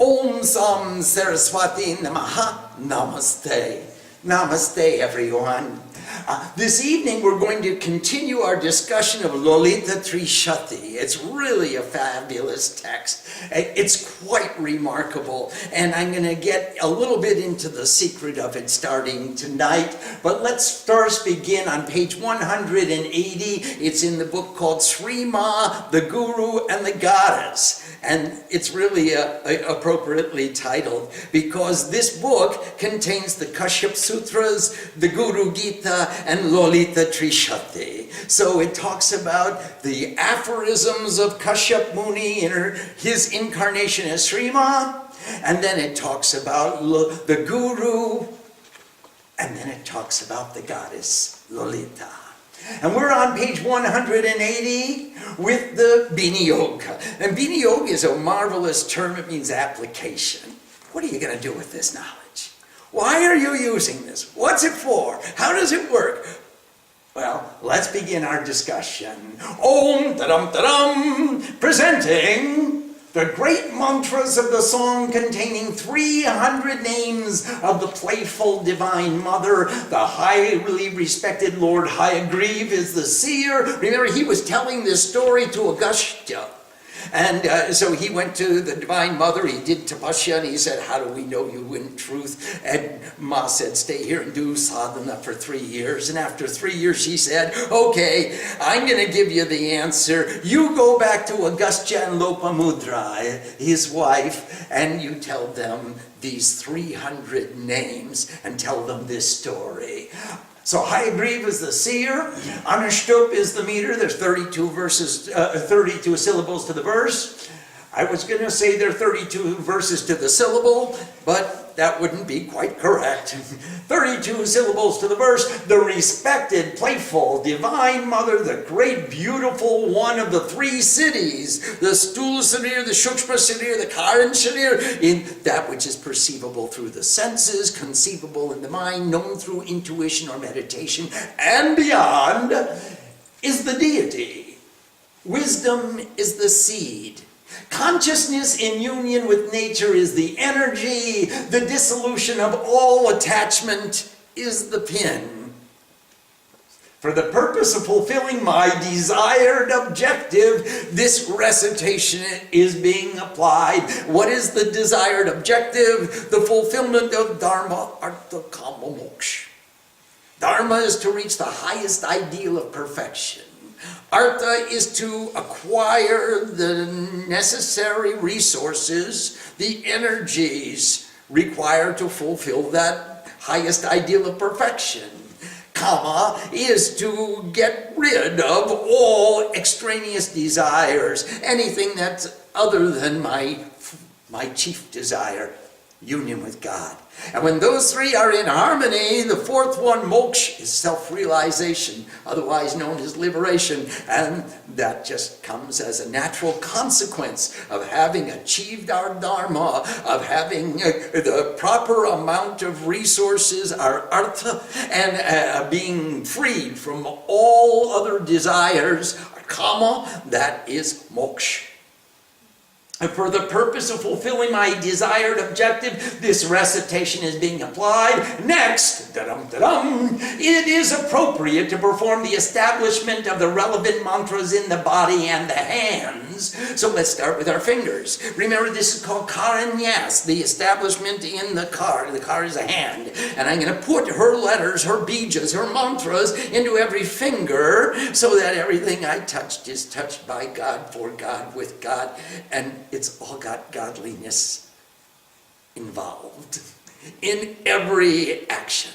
Om Sam Saraswati Namaha. Namaste. Namaste, everyone. This evening we're going to continue our discussion of Lalita Trishati. It's really a fabulous text. It's quite remarkable, and I'm going to get a little bit into the secret of it starting tonight. But let's first begin on page 180. It's in the book called Srima, the Guru and the Goddess. And it's really appropriately titled because this book contains the Kashyap Sutras, the Guru Gita, and Lalita Trishati. So it talks about the aphorisms of Kashyap Muni in his incarnation as Srima, and then it talks about the Guru, and then it talks about the goddess Lalita. And we're on page 180 with the Biniyoga. And Biniyoga is a marvelous term. It means application. What are you going to do with this knowledge? Why are you using this? What's it for? How does it work? Well, let's begin our discussion. Om Tadam Tadam, presenting the great mantras of the song containing 300 names of the playful Divine Mother. The highly respected Lord Hayagriva is the seer. Remember, he was telling this story to Agastya. And so he went to the Divine Mother, he did tapasya, and he said, how do we know you in truth? And Ma said, stay here and do sadhana for 3 years. And after 3 years, she said, okay, I'm going to give you the answer. You go back to Agastya and Lopamudra, his wife, and you tell them these 300 names and tell them this story. So Hayagriva is the seer, Anushtup is the meter. There's 32 syllables to the verse. I was going to say there are 32 verses to the syllable, but that wouldn't be quite correct. 32 syllables to the verse. The respected, playful, Divine Mother, the great, beautiful one of the 3 cities, the Sthula Sharir, the Shukshma Sharir, the Karan Sharir, in that which is perceivable through the senses, conceivable in the mind, known through intuition or meditation, and beyond, is the deity. Wisdom is the seed. Consciousness in union with nature is the energy. The dissolution of all attachment is the pin. For the purpose of fulfilling my desired objective, this recitation is being applied. What is the desired objective? The fulfillment of Dharma, Artha, Kama, Moksha. Dharma is to reach the highest ideal of perfection. Artha is to acquire the necessary resources, the energies required to fulfill that highest ideal of perfection. Kama is to get rid of all extraneous desires, anything that's other than my chief desire, union with God. And when those 3 are in harmony, the 4th one, moksha, is self-realization, otherwise known as liberation. And that just comes as a natural consequence of having achieved our dharma, of having the proper amount of resources, our artha, and being freed from all other desires, our kama, that is moksha. And for the purpose of fulfilling my desired objective, this recitation is being applied. Next, it is appropriate to perform the establishment of the relevant mantras in the body and the hands. So let's start with our fingers. Remember, this is called Nyasa, the establishment in the car. The car is a hand. And I'm going to put her letters, her bijas, her mantras into every finger so that everything I touched is touched by God, for God, with God, and it's all got godliness involved in every action.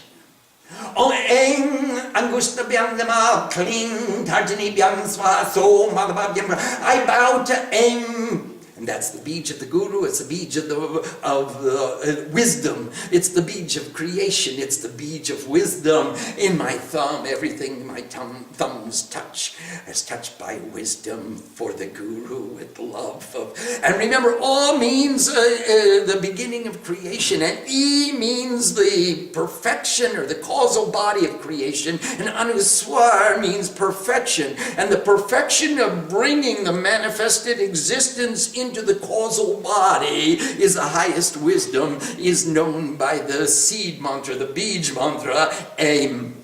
Om Eng Angusta Byangdama Kling Tarjani Byang Swa So Madhavabyam. I bow to Eng. And that's the beach of the Guru, it's the beach of the wisdom, it's the beach of creation, it's the beach of wisdom. In my thumb, everything my thumbs touch is touched by wisdom for the Guru with love. And remember, All means the beginning of creation, and E means the perfection or the causal body of creation, and Anuswar means perfection, and the perfection of bringing the manifested existence into into the causal body is the highest wisdom, is known by the seed mantra, the Bij mantra, Aim.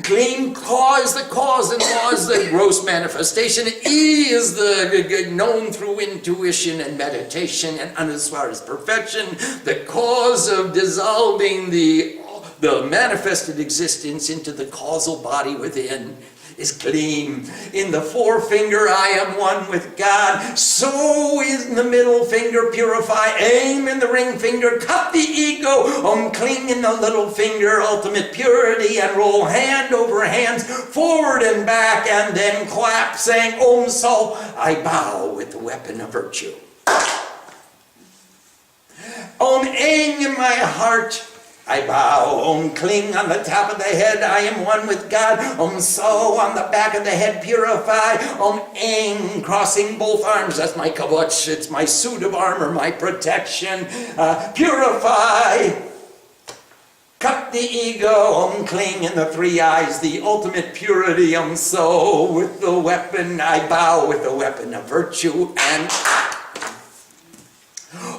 Kling, Ka is the cause, and La is the gross manifestation. E is the known through intuition and meditation, and Anuswar is perfection, the cause of dissolving the manifested existence into the causal body within is clean. In the forefinger, I am one with God. So is in the middle finger, purify. Aim in the ring finger, cut the ego. Cling in the little finger, ultimate purity. And roll hand over hands, forward and back, and then clap, saying, Om So. I bow with the weapon of virtue. Om Aing in my heart, I bow. Om Kling on the top of the head, I am one with God. Om So on the back of the head, purify. Om Aing, crossing both arms, that's my kavach, it's my suit of armor, my protection. Purify. Cut the ego. Om Kling in the three eyes, the ultimate purity. Om So with the weapon, I bow with the weapon of virtue, and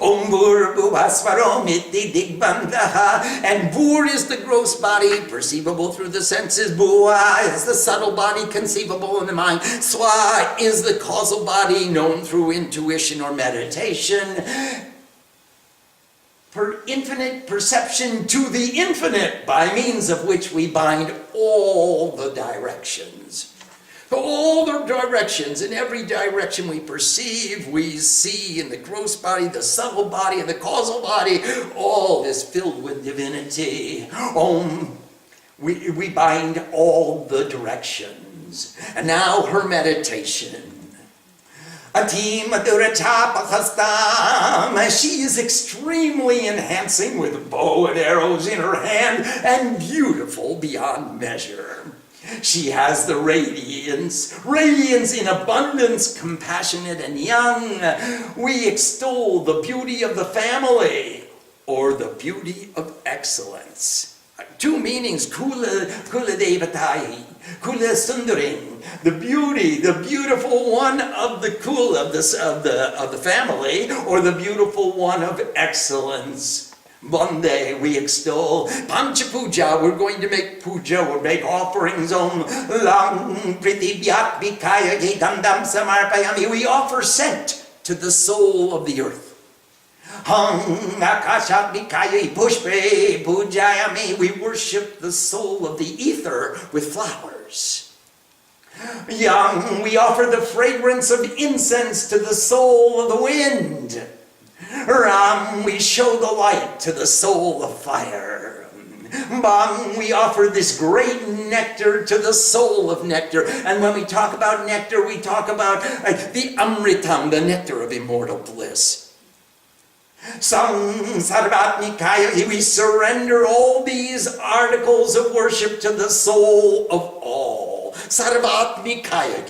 Om Bur Bhuvasvarom Iti Digbandaha. And Bur is the gross body, perceivable through the senses. Bua is the subtle body, conceivable in the mind. Swa is the causal body, known through intuition or meditation. Infinite perception to the infinite, by means of which we bind all the directions. All the directions, in every direction we perceive, we see in the gross body, the subtle body, and the causal body, all is filled with divinity. We bind all the directions. And now her meditation. She is extremely enhancing with bow and arrows in her hand, and beautiful beyond measure. She has the radiance in abundance, compassionate and young. We extol the beauty of the family, or the beauty of excellence. Two meanings, Kula Devatai, Kula Sundaring, the beauty, the beautiful one of the Kula, of the family, or the beautiful one of excellence. One day we extol Pancha Puja. We're going to make puja, we'll make offerings. Om Lang Prithivyat Vikaya Gandam Samarpayami. We offer scent to the soul of the earth. Hang Akashat Vikaya Pushpe Pujayami. We worship the soul of the ether with flowers. Yang, we offer the fragrance of incense to the soul of the wind. Ram, we show the light to the soul of fire. Bang, we offer this great nectar to the soul of nectar. And when we talk about nectar, we talk about the Amritam, the nectar of immortal bliss. Sang Sarvat Nikaya, we surrender all these articles of worship to the soul of all. Sarvat Nikaya.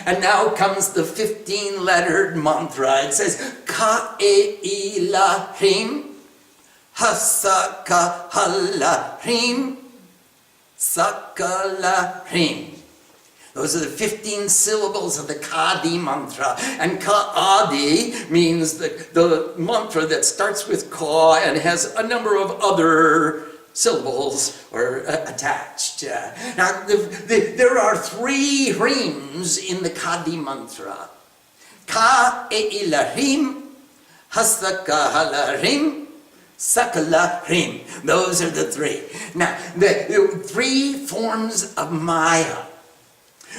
And now comes the 15-lettered mantra. It says, Ka-e-ila-hrim, ha-sa-ka-hala-hrim, sa-ka-la-hrim. Those are the 15 syllables of the Kadi mantra. And Ka-adi means the mantra that starts with Ka and has a number of other syllables are attached. Now, there are 3 hrims in the Kadi mantra. Ka-e-ila-hrim, hasta-ka-hala-hrim, sakala-hrim. Those are the 3. Now, the 3 forms of Maya.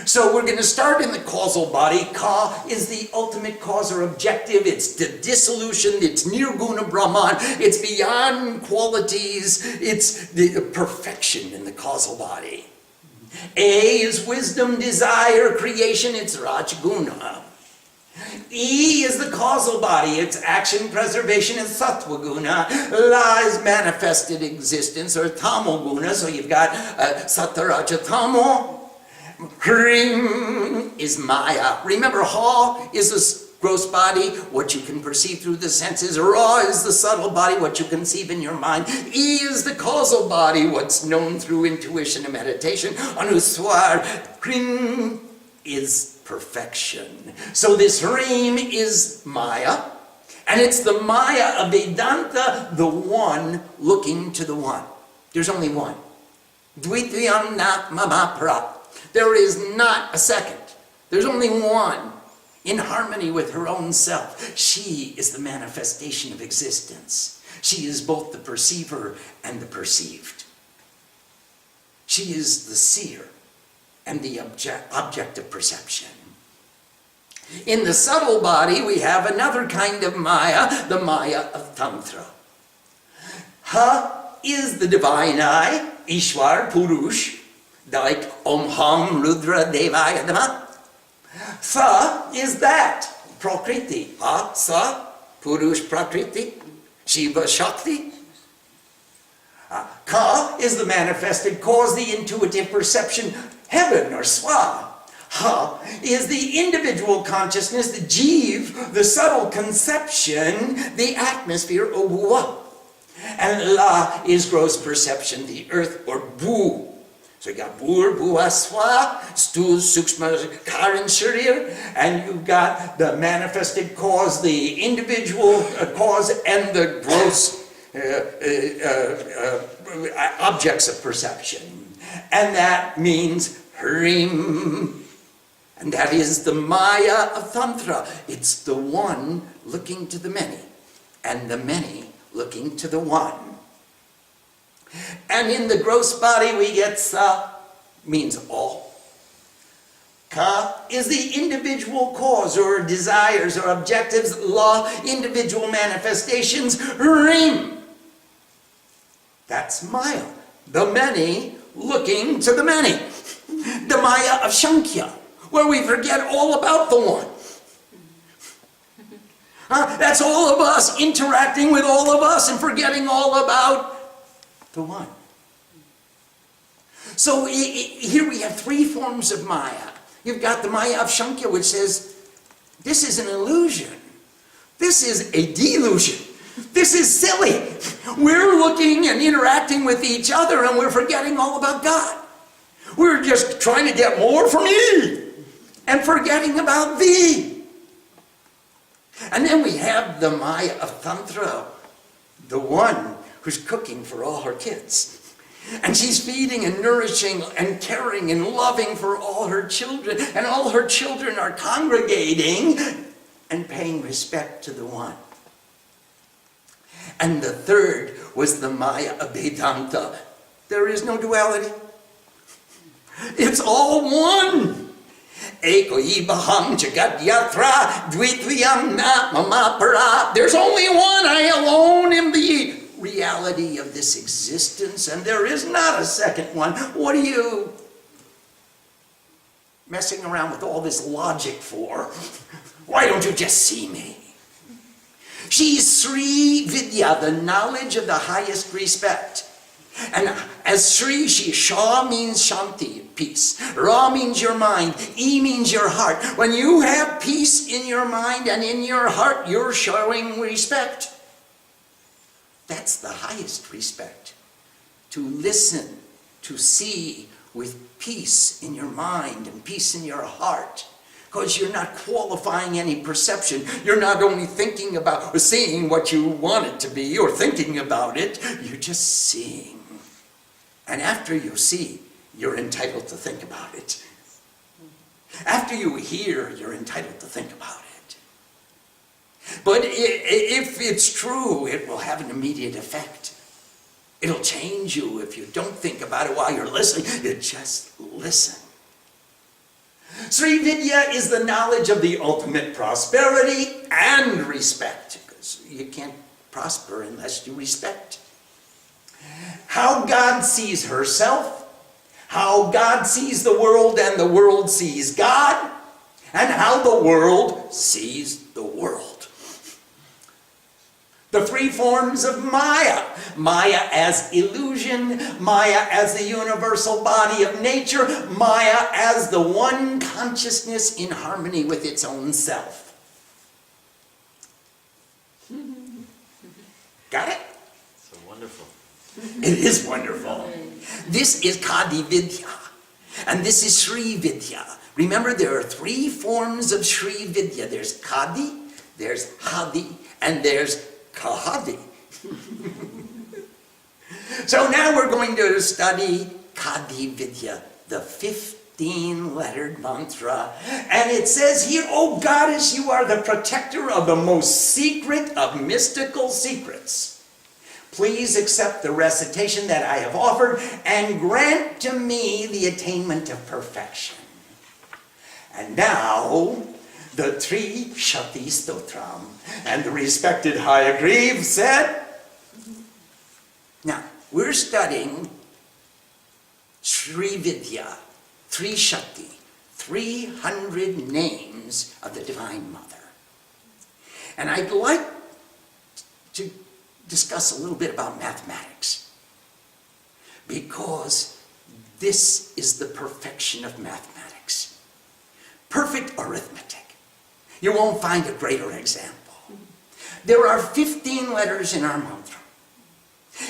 So we're going to start in the causal body. Ka is the ultimate cause or objective. It's the dissolution. It's nirguna Brahman. It's beyond qualities. It's the perfection in the causal body. A is wisdom, desire, creation. It's Rajguna. E is the causal body. It's action, preservation, and Sattva Guna. La is manifested existence, or Tamo Guna. So you've got Sattva, Raja, Tamo. Hrim is Maya. Remember, Ha is the gross body, what you can perceive through the senses. Ra is the subtle body, what you conceive in your mind. E is the causal body, what's known through intuition and meditation. Anuswar, Hrim is perfection. So this Hrim is Maya, and it's the Maya of Vedanta, the one looking to the one. There's only one. Dvityam na mama para. There is not a second. There's only one in harmony with her own self. She is the manifestation of existence. She is both the perceiver and the perceived. She is the seer and the object of perception. In the subtle body, we have another kind of Maya, the Maya of Tantra. Ha is the divine I, Ishwar, Purush, like Om Ham Rudra Devaya Dhamma. Sa is that, Prakriti. Ha, Sa, Purush Prakriti, Shiva Shakti. Ka is the manifested cause, the intuitive perception, heaven or Swa. Ha is the individual consciousness, the Jiv, the subtle conception, the atmosphere, or Bhuva. And La is gross perception, the earth, or Bu. So you got Bur, Bhuva, Swa, Stu, Sukshma, Karan, Sharir, and you've got the manifested cause, the individual cause, and the gross objects of perception. And that means Hrim. And that is the Maya of Tantra. It's the one looking to the many, and the many looking to the one. And in the gross body we get Sa, means all. Ka is the individual cause or desires or objectives. La, individual manifestations. Hrim, that's Maya, the many looking to the many. The Maya of Shankhya, where we forget all about the one. That's all of us interacting with all of us and forgetting all about the one. So here we have three forms of Maya. You've got the Maya of Shankhya, which says, this is an illusion. This is a delusion. This is silly. We're looking and interacting with each other and we're forgetting all about God. We're just trying to get more from me and forgetting about thee. And then we have the Maya of Tantra, the one who's cooking for all her kids. And she's feeding and nourishing and caring and loving for all her children. And all her children are congregating and paying respect to the one. And the third was the Maya of Vedanta. There is no duality. It's all one. Eko ibaham jagat yatra dvitviyam na mama para. There's only one. I alone am the reality of this existence, and there is not a second one. What are you messing around with all this logic for? Why don't you just see me? She's Sri Vidya, the knowledge of the highest respect. And as Sri, Sha means Shanti, peace. Ra means your mind. E means your heart. When you have peace in your mind and in your heart, you're showing respect. That's the highest respect. To listen, to see with peace in your mind and peace in your heart. Because you're not qualifying any perception. You're not only thinking about or seeing what you want it to be or thinking about it. You're just seeing. And after you see, you're entitled to think about it. After you hear, you're entitled to think about it. But if it's true, it will have an immediate effect. It'll change you if you don't think about it while you're listening. You just listen. Sri Vidya is the knowledge of the ultimate prosperity and respect. Because you can't prosper unless you respect. How God sees herself, how God sees the world and the world sees God, and how the world sees the world. The three forms of Maya. Maya as illusion, Maya as the universal body of nature, Maya as the one consciousness in harmony with its own self. Got it? So wonderful. It is wonderful. This is Kadi Vidya, and this is Sri Vidya, Remember, there are three forms of Sri Vidya. There's Kadi, there's Hadi, and there's Kadi. So now we're going to study Kadi Vidya, the 15-lettered mantra. And it says here, "O goddess, you are the protector of the most secret of mystical secrets. Please accept the recitation that I have offered and grant to me the attainment of perfection." And now, the Trishati Stotram and the respected Hayagriv said, now, we're studying Sri Vidya, Trishati, 300 names of the Divine Mother. And I'd like to discuss a little bit about mathematics, because this is the perfection of mathematics. Perfect arithmetic. You won't find a greater example. There are 15 letters in our mantra.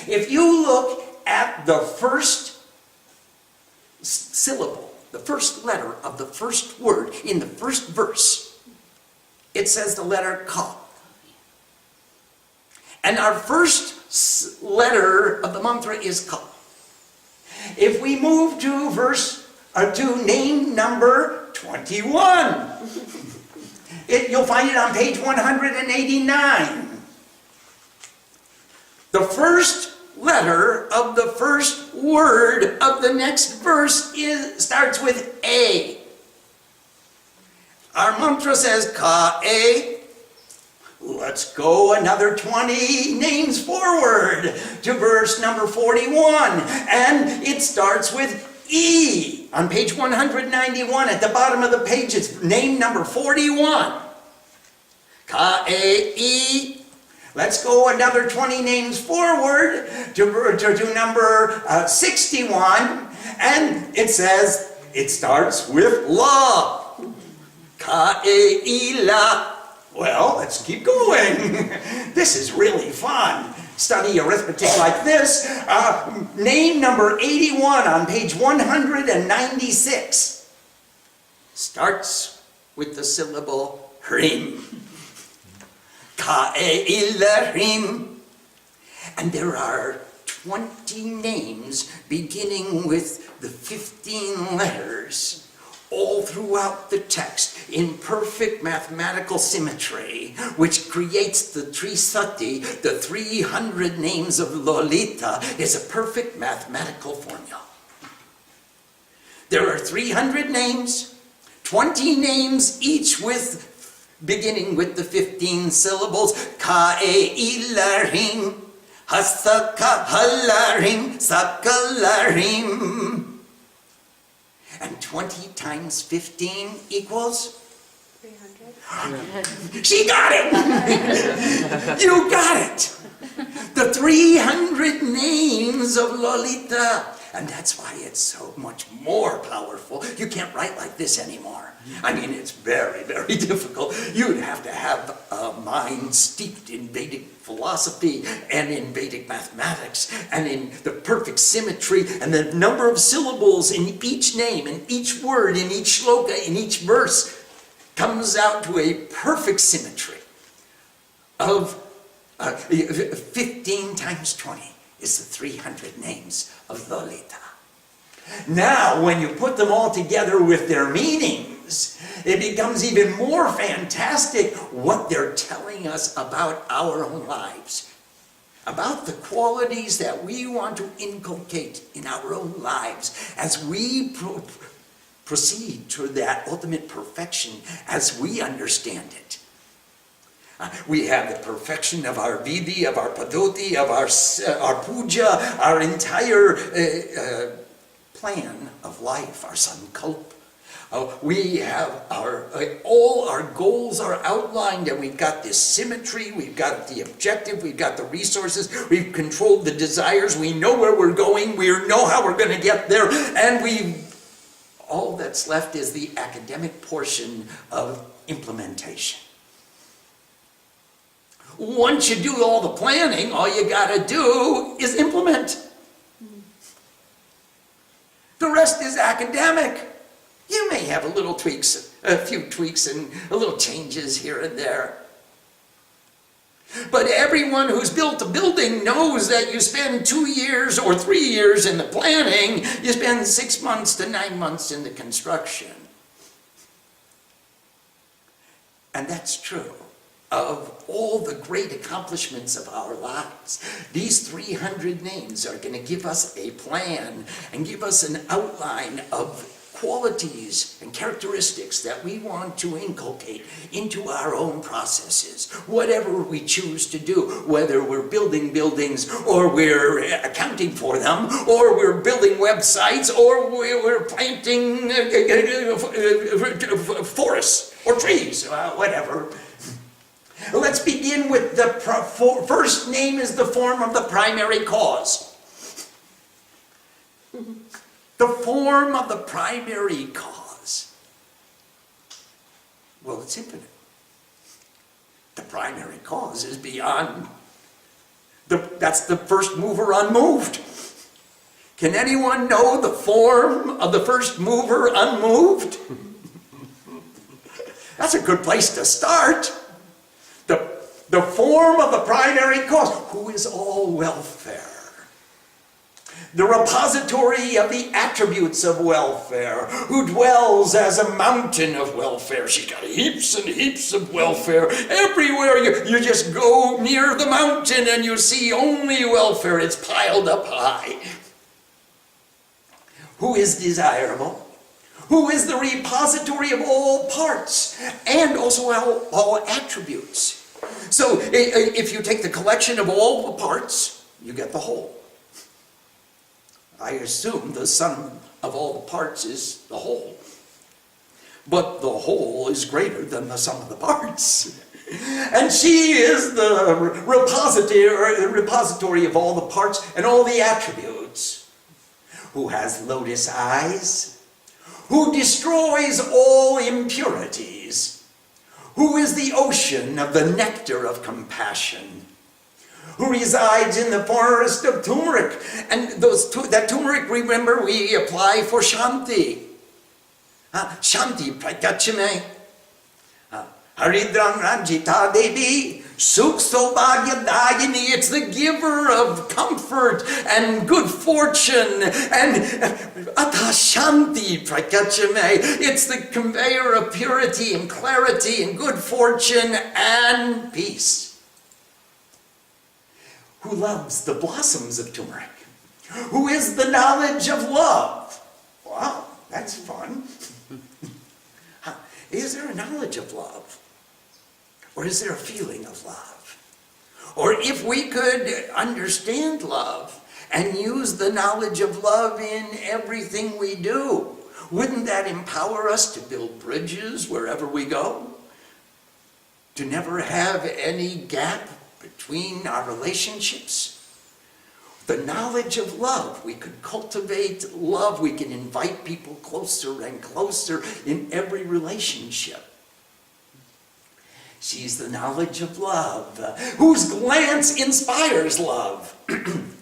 If you look at the first syllable, the first letter of the first word in the first verse, it says the letter Ka. And our first letter of the mantra is Ka. If we move to to name number 21, you'll find it on page 189. The first letter of the first word of the next verse starts with A. Our mantra says Ka A. Let's go another 20 names forward to verse number 41, and it starts with E. On page 191, at the bottom of the page, it's name number 41. Ka A E. Let's go another 20 names forward to number 61, and it says, it starts with La. Ka-e-i-la. Well, let's keep going. This is really fun. Study arithmetic like this. Name number 81 on page 196 starts with the syllable Hrim. Ka-e-il-rim. And there are 20 names beginning with the 15 letters all throughout the text in perfect mathematical symmetry, which creates the Trishati, the 300 names of Lalita, is a perfect mathematical formula. There are 300 names, 20 names each beginning with the 15 syllables. Ka-e-il-rim, ha-sa-ka-ha-la-rim, sa-ka-la-rim. And 20 times 15 equals? 300. She got it! You got it! The 300 names of Lalita. And that's why it's so much more powerful. You can't write like this anymore. I mean, it's very, very difficult. You'd have to have a mind steeped in Vedic philosophy and in Vedic mathematics and in the perfect symmetry and the number of syllables in each name, in each word, in each shloka, in each verse comes out to a perfect symmetry of 15 times 20 is the 300 names of Lalita. Now, when you put them all together with their meanings, it becomes even more fantastic what they're telling us about our own lives, about the qualities that we want to inculcate in our own lives as we proceed to that ultimate perfection as we understand it. We have the perfection of our Vidya, of our Padoti, of our Puja, our entire plan of life, our sankalpa. We have all our goals are outlined, and we've got this symmetry, we've got the objective, we've got the resources, we've controlled the desires, we know where we're going, we know how we're going to get there, and all that's left is the academic portion of implementation. Once you do all the planning, all you got to do is implement. The rest is academic. You may have a little tweaks, a few tweaks and a little changes here and there. But everyone who's built a building knows that you spend 2 years or 3 years in the planning, you spend 6 months to 9 months in the construction. And that's true of all the great accomplishments of our lives. These 300 names are going to give us a plan and give us an outline of qualities and characteristics that we want to inculcate into our own processes, whatever we choose to do, whether we're building buildings or we're accounting for them, or we're building websites, or we're planting forests or trees, whatever. Let's begin with the first name is the form of the primary cause. The form of the primary cause. Well, it's infinite. The primary cause is beyond, that's the first mover unmoved. Can anyone know the form of the first mover unmoved? That's a good place to start. The form of the primary cause, who is all welfare. The repository of the attributes of welfare, who dwells as a mountain of welfare. She's got heaps and heaps of welfare. Everywhere you just go near the mountain and you see only welfare. It's piled up high. Who is desirable? Who is the repository of all parts and also all attributes. So if you take the collection of all the parts, you get the whole. I assume the sum of all the parts is the whole. But the whole is greater than the sum of the parts. And she is the repository of all the parts and all the attributes. Who has lotus eyes, who destroys all impurities, who is the ocean of the nectar of compassion, who resides in the forest of turmeric. And that turmeric, remember, we apply for Shanti. Shanti prakachame. Haridram Ranjita Devi. Sukh Sobhagya Dayini. It's the giver of comfort and good fortune. And Atha Shanti prakachame. It's the conveyor of purity and clarity and good fortune and peace. Who loves the blossoms of turmeric, who is the knowledge of love. Wow, that's fun. Is there a knowledge of love? Or is there a feeling of love? Or if we could understand love and use the knowledge of love in everything we do, wouldn't that empower us to build bridges wherever we go? To never have any gap between our relationships? The knowledge of love, we could cultivate love, we can invite people closer and closer in every relationship. She's the knowledge of love, whose glance inspires love.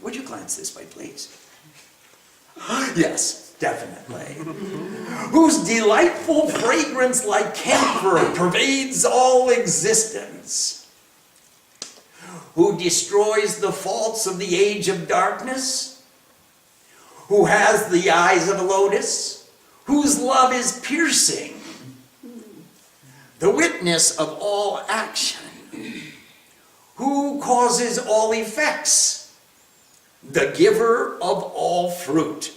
Would you glance this way, please? Yes, definitely. Whose delightful fragrance like camphor pervades all existence. Who destroys the faults of the age of darkness, who has the eyes of a lotus, whose love is piercing, the witness of all action, who causes all effects, the giver of all fruit.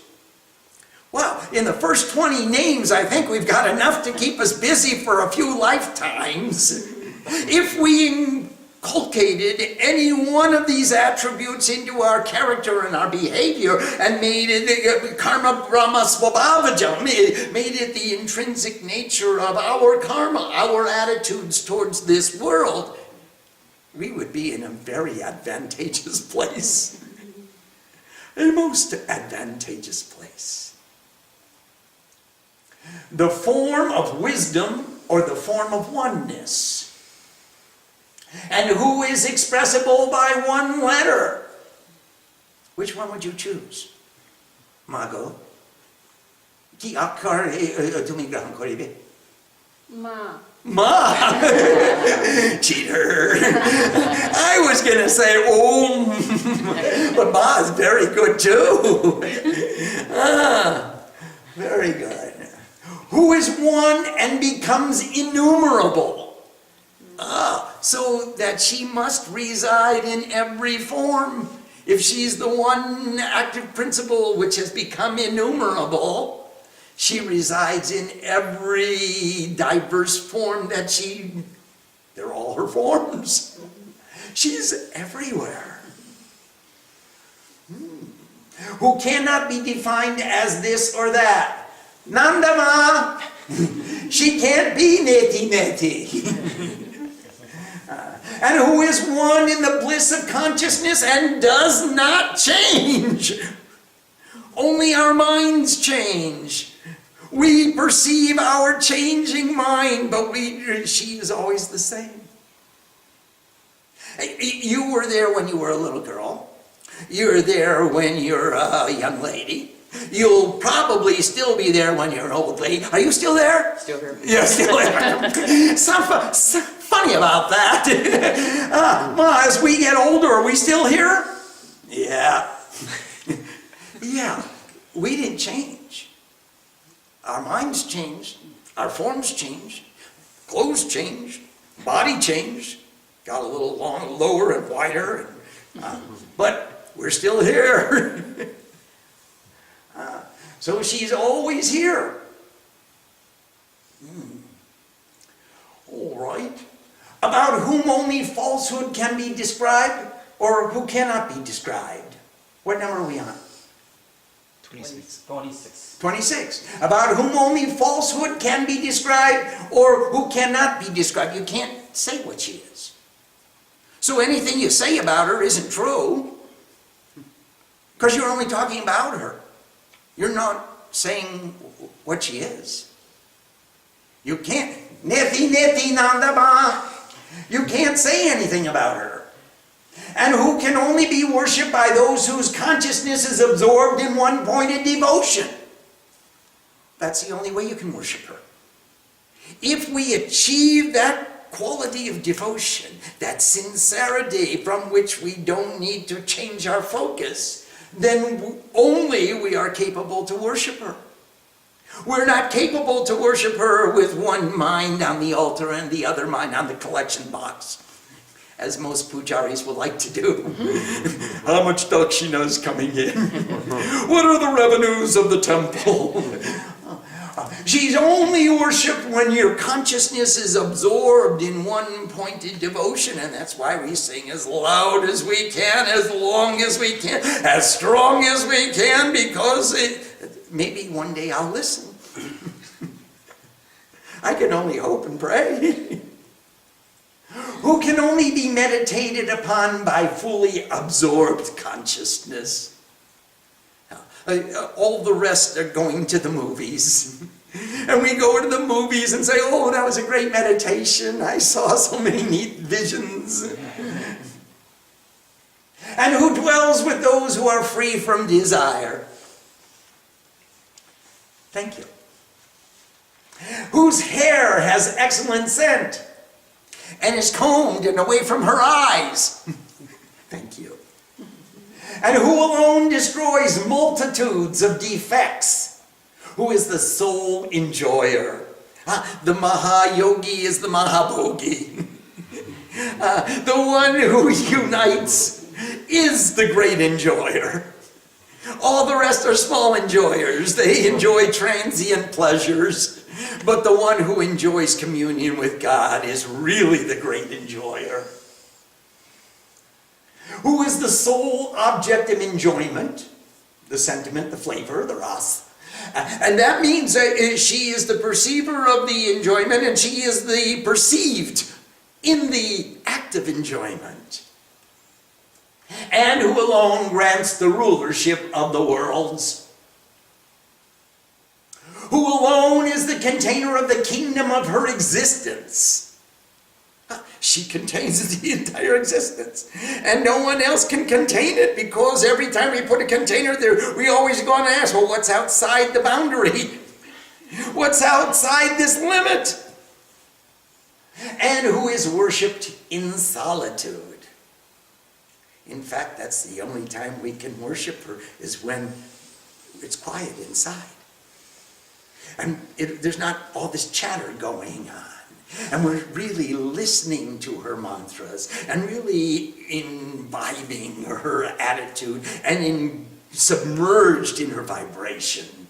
Well, in the first 20 names, I think we've got enough to keep us busy for a few lifetimes. If we inculcated any one of these attributes into our character and our behavior and made it karma brahma svabhavajam, made it the intrinsic nature of our karma, our attitudes towards this world, we would be in a very advantageous place. A most advantageous place. The form of wisdom or the form of oneness. And who is expressible by one letter? Which one would you choose? Mago, Ki akkar tumigraham koribe. Ma. Ma! Cheater! I was going to say but Ma is very good too. Very good. Who is one and becomes innumerable. So that she must reside in every form. If she's the one active principle which has become innumerable, she resides in every diverse form that they're all her forms. She's everywhere. Who cannot be defined as this or that. Nandama, she can't be neti. And who is one in the bliss of consciousness and does not change. Only our minds change. We perceive our changing mind, but she is always the same. You were there when you were a little girl. You're there when you're a young lady. You'll probably still be there when you're an old lady. Are you still there? Still here. You're still there. Something funny about that. Ma, as we get older, are we still here? Yeah. Yeah. We didn't change. Our minds changed. Our forms changed. Clothes changed. Body changed. Got a little lower and wider. But we're still here. So she's always here. All right. About whom only falsehood can be described, or who cannot be described. What number are we on? 26. 26. About whom only falsehood can be described, or who cannot be described. You can't say what she is. So anything you say about her isn't true, because you're only talking about her. You're not saying what she is. You can't. Neti nandaba. You can't say anything about her. And who can only be worshipped by those whose consciousness is absorbed in one-pointed devotion. That's the only way you can worship her. If we achieve that quality of devotion, that sincerity from which we don't need to change our focus, then only we are capable to worship her. We're not capable to worship her with one mind on the altar and the other mind on the collection box, as most pujaris would like to do. How much dakshina is coming in? What are the revenues of the temple? She's only worshipped when your consciousnness is absorbed in one-pointed devotion, and that's why we sing as loud as we can, as long as we can, as strong as we can, because maybe one day I'll listen. I can only hope and pray. Who can only be meditated upon by fully absorbed consciousness. All the rest are going to the movies. And we go to the movies and say, oh, that was a great meditation. I saw so many neat visions. And who dwells with those who are free from desire. Thank you. Whose hair has excellent scent and is combed and away from her eyes. Thank you. And who alone destroys multitudes of defects. Who is the sole enjoyer. The Mahayogi is the Mahabhogi. The one who unites is the great enjoyer. All the rest are small enjoyers. They enjoy transient pleasures. But the one who enjoys communion with God is really the great enjoyer. Who is the sole object of enjoyment? The sentiment, the flavor, the ras. And that means she is the perceiver of the enjoyment, and she is the perceived in the act of enjoyment. And who alone grants the rulership of the worlds. Who alone is the container of the kingdom of her existence. She contains the entire existence. And no one else can contain it, because every time we put a container there, we always go on and ask, well, what's outside the boundary? What's outside this limit? And who is worshipped in solitude. In fact, that's the only time we can worship her, is when it's quiet inside. And there's not all this chatter going on. And we're really listening to her mantras and really imbibing her attitude and submerged in her vibration.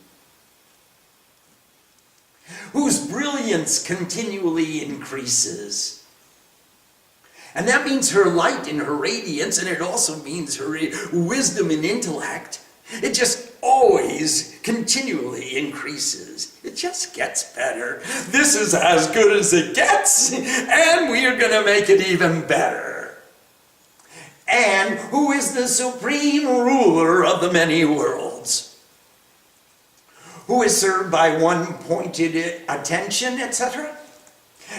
Whose brilliance continually increases. And that means her light and her radiance, and it also means her wisdom and intellect. It just always continually increases. It just gets better. This is as good as it gets, and we are going to make it even better. And who is the supreme ruler of the many worlds? Who is served by one pointed attention, etc.?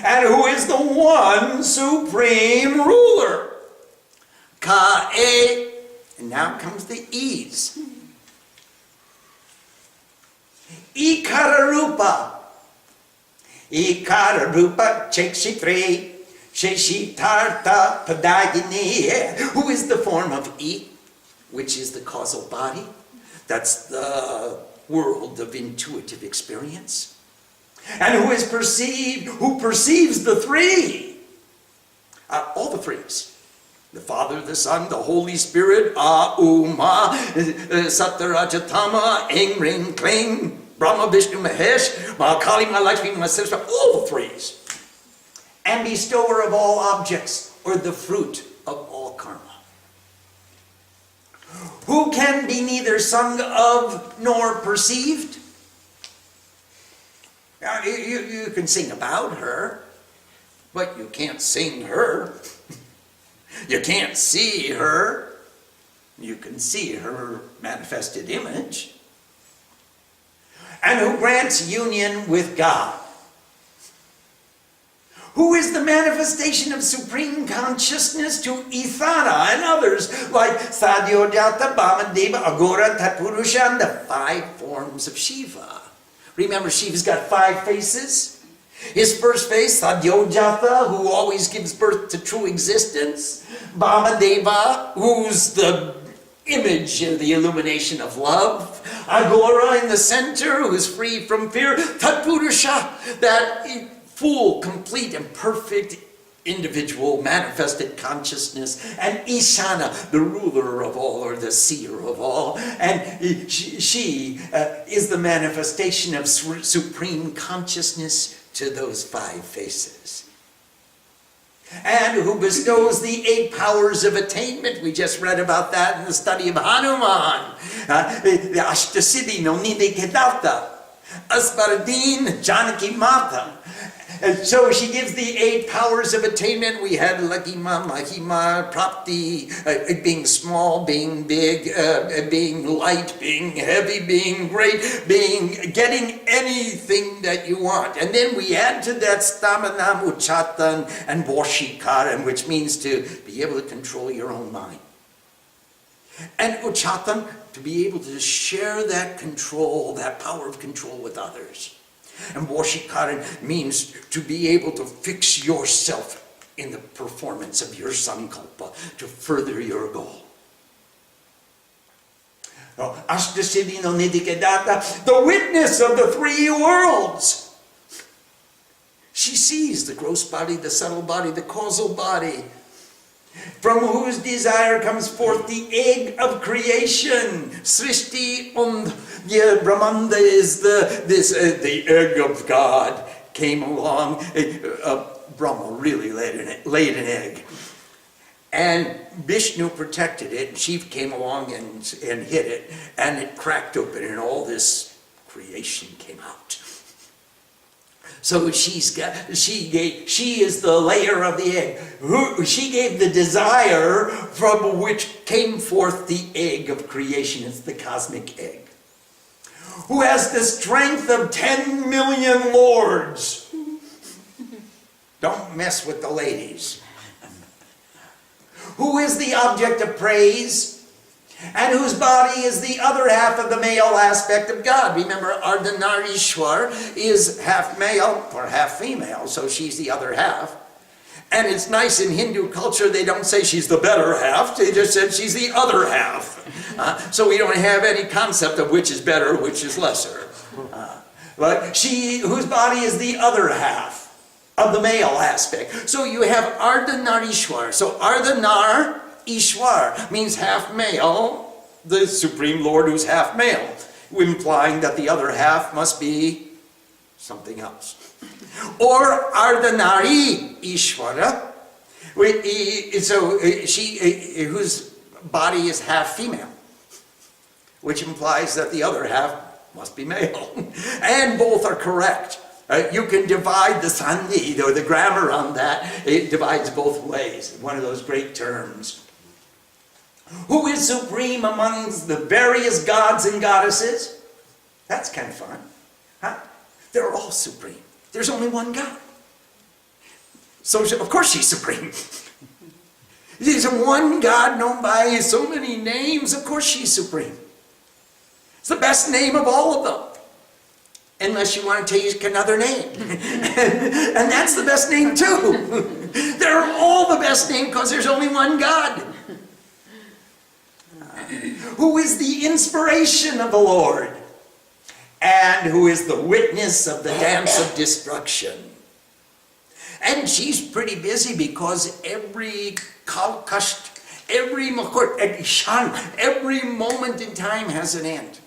And who is the one supreme ruler? Ka-e. And now comes the E's. Ikararupa. Ikararupa chekshitri. Sheshitarta padagini. Who is the form of E, which is the causal body? That's the world of intuitive experience. And who is perceived, who perceives the three? All the threes. The Father, the Son, the Holy Spirit, Uma, Satarajatama, Eng, Ring, Kling, Brahma, Vishnu, Mahesh, Mahakali, Mahalakshmi, Mahasishra, all the threes. And bestower of all objects, or the fruit of all karma. Who can be neither sung of nor perceived? Now, you can sing about her, but you can't sing her. You can't see her. You can see her manifested image. And who grants union with God. Who is the manifestation of supreme consciousness to Ithana and others like Sadyojata, Bhamadeva, Agora, Tatpurusha, and the 5 forms of Shiva. Remember, Shiva's got 5 faces. His first face, Sadyojata, who always gives birth to true existence. Bhamadeva, who's the image of the illumination of love. Agora in the center, who is free from fear. Tatpurusha, that full, complete, and perfect individual manifested consciousness. And Ishana, the ruler of all, or the seer of all. And she is the manifestation of supreme consciousness to those 5 faces. And who bestows the 8 powers of attainment. We just read about that in the study of Hanuman. The Ashtasiddhi no Nidikidata. Asparadin Janaki Mata. And so she gives the 8 powers of attainment. We had Lakima, Mahima, Prapti, being small, being big, being light, being heavy, being great, getting anything that you want. And then we add to that Stamanam, Uchatan, and Boshikaran, which means to be able to control your own mind. And Uchatan, to be able to share that control, that power of control with others. And Boshikaran means to be able to fix yourself in the performance of your sankalpa to further your goal. Ashtasiddhi no Nidikadata, the witness of the 3 worlds. She sees the gross body, the subtle body, the causal body, from whose desire comes forth the egg of creation. Srishti und Brahmanda is the egg of God came along. Brahma really laid an egg. And Vishnu protected it, and Shiva came along and hid it, and it cracked open, and all this creation came out. So she is the layer of the egg. She gave the desire from which came forth the egg of creation. It's the cosmic egg. Who has the strength of 10 million lords. Don't mess with the ladies. Who is the object of praise? and whose body is the other half of the male aspect of God. Remember, Ardhanarishwar is half male or half female, so she's the other half. And it's nice in Hindu culture, they don't say she's the better half, they just said she's the other half. So we don't have any concept of which is better, which is lesser. But she, whose body is the other half of the male aspect. So you have Ardhanarishwar. So Ardhanar Ishwar means half male, the Supreme Lord who's half male, implying that the other half must be something else. Or Ardhanari Ishwara, so she whose body is half female, which implies that the other half must be male. And both are correct. You can divide the sandhi, or the grammar on that, it divides both ways. One of those great terms. Who is supreme amongst the various gods and goddesses? That's kind of fun. Huh? They're all supreme. There's only one God. So, of course she's supreme. There's one God known by so many names. Of course she's supreme. It's the best name of all of them. Unless you want to take another name. And that's the best name too. They're all the best name because there's only one God. Who is the inspiration of the Lord, and who is the witness of the dance of destruction. And she's pretty busy because every kalkasht, every makurt, every moment in time has an end.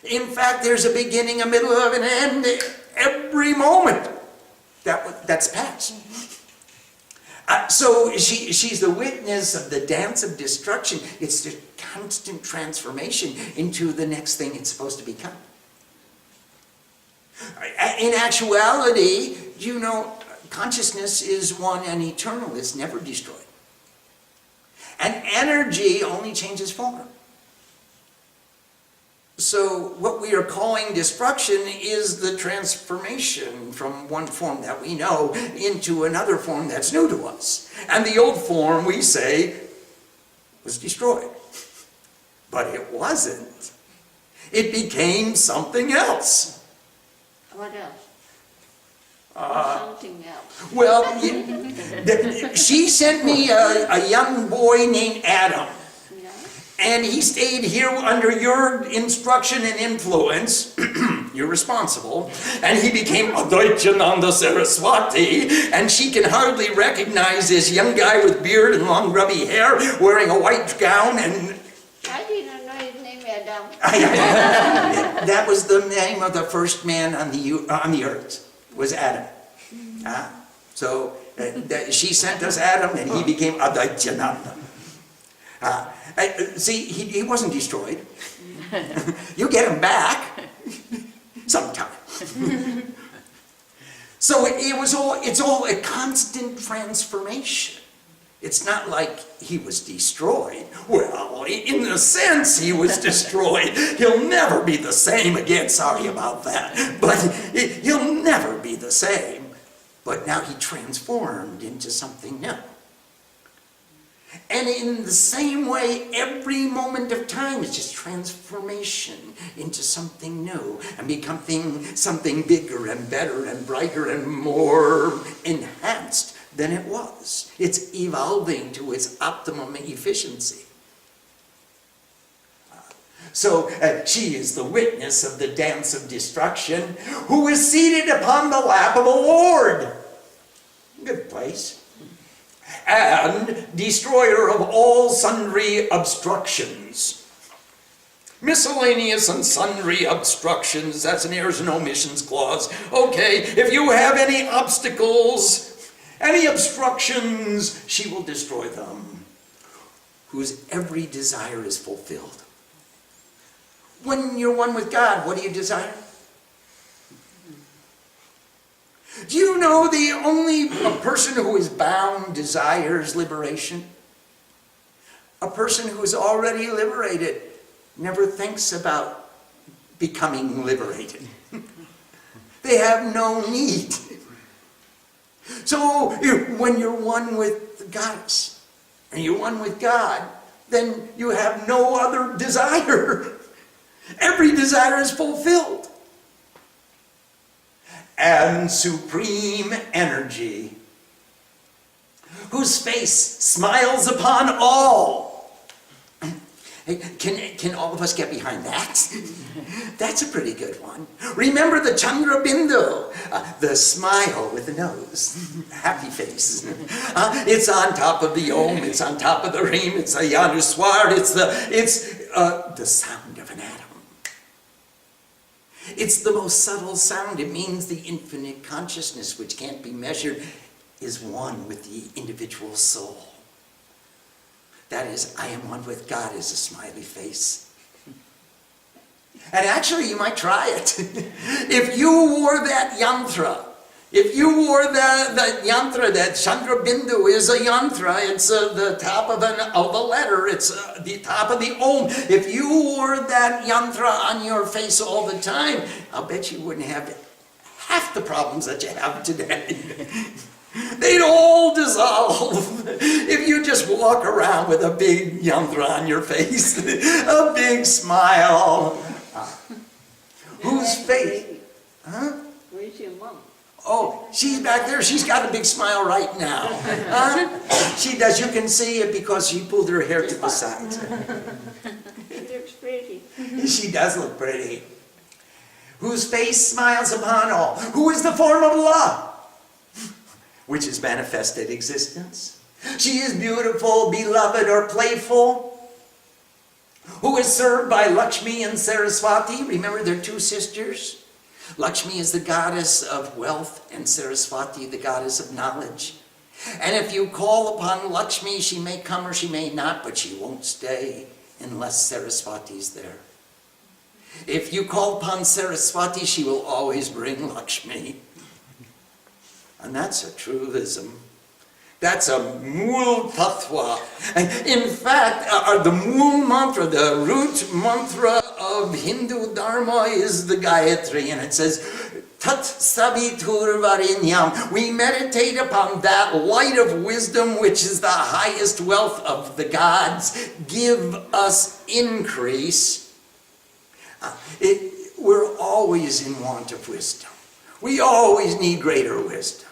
In fact, there's a beginning, a middle, of an end every moment that's passed. So she's the witness of the dance of destruction. It's the constant transformation into the next thing it's supposed to become. In actuality, you know, consciousness is one and eternal. It's never destroyed. And energy only changes form. So what we are calling destruction is the transformation from one form that we know into another form that's new to us. And the old form, we say, was destroyed. But it wasn't. It became something else. What else? Something else. Well, she sent me a young boy named Adam. Yeah. And he stayed here under your instruction and influence. You're responsible. And he became Advaityananda Saraswati. And she can hardly recognize this young guy with beard and long grubby hair wearing a white gown. And I didn't know his name, Adam. that was the name of the first man on the earth, was Adam. So she sent us Adam, and he became Advaityananda. See, he wasn't destroyed. You get him back sometime. So it's all a constant transformation. It's not like he was destroyed. Well, in a sense, he was destroyed. He'll never be the same again. Sorry about that. But he'll never be the same. But now he transformed into something new. And in the same way, every moment of time is just transformation into something new and becoming something bigger and better and brighter and more enhanced than it was. It's evolving to its optimum efficiency. So she is the witness of the dance of destruction, who is seated upon the lap of the Lord. Good place. And destroyer of all sundry obstructions. Miscellaneous and sundry obstructions, that's an errors and omissions clause. Okay, if you have any obstacles, any obstructions, she will destroy them. Whose every desire is fulfilled. When you're one with God, what do you desire? Do you know the only person who is bound desires liberation? A person who is already liberated never thinks about becoming liberated. They have no need. So when you're one with the goddess and you're one with God, then you have no other desire. Every desire is fulfilled. And supreme energy, whose face smiles upon all. Hey, can all of us get behind that? That's a pretty good one. Remember the Chandra Bindu, the smile with the nose, happy face. It's on top of the Om, it's on top of the Reem, it's a Yanuswar, it's the sound of an atom. It's the most subtle sound. It means the infinite consciousness, which can't be measured, is one with the individual soul. That is, I am one with God is a smiley face. And actually, you might try it. If you wore that yantra, if you wore that yantra, that Chandra Bindu is a yantra, it's the top of a letter, it's the top of the Om. If you wore that yantra on your face all the time, I'll bet you wouldn't have half the problems that you have today. They'd all dissolve if you just walk around with a big yantra on your face, a big smile. Whose face? Huh? Where's your mom? Oh, she's back there. She's got a big smile right now. She does. You can see it because she pulled her hair to the side. She looks pretty. She does look pretty. Whose face smiles upon all. Who is the form of Allah, which is manifested existence. She is beautiful, beloved, or playful. Who is served by Lakshmi and Saraswati. Remember, they're two sisters. Lakshmi is the goddess of wealth, and Saraswati the goddess of knowledge. And if you call upon Lakshmi, she may come or she may not, but she won't stay unless Saraswati's there. If you call upon Saraswati, she will always bring Lakshmi. And that's a truism. That's a Mool Tattva. In fact, the Mool mantra, the root mantra of Hindu Dharma is the Gayatri, and it says, Tat Sabitur Varinyam. We meditate upon that light of wisdom, which is the highest wealth of the gods. Give us increase. We're always in want of wisdom. We always need greater wisdom.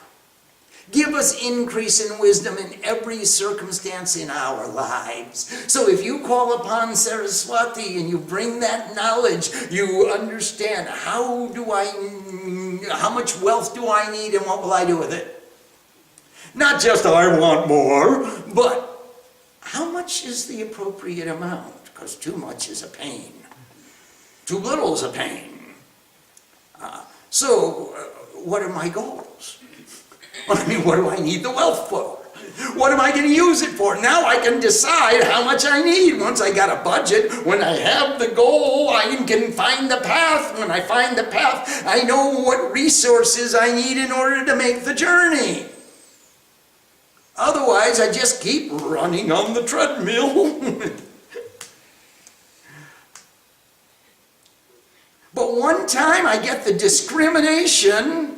Give us increase in wisdom in every circumstance in our lives. So if you call upon Saraswati and you bring that knowledge, you understand how much wealth do I need and what will I do with it? Not just I want more, but how much is the appropriate amount? Because too much is a pain. Too little is a pain. So what are my goals? I mean, what do I need the wealth for? What am I going to use it for? Now I can decide how much I need. Once I got a budget, when I have the goal, I can find the path. When I find the path, I know what resources I need in order to make the journey. Otherwise, I just keep running on the treadmill. But one time I get the discrimination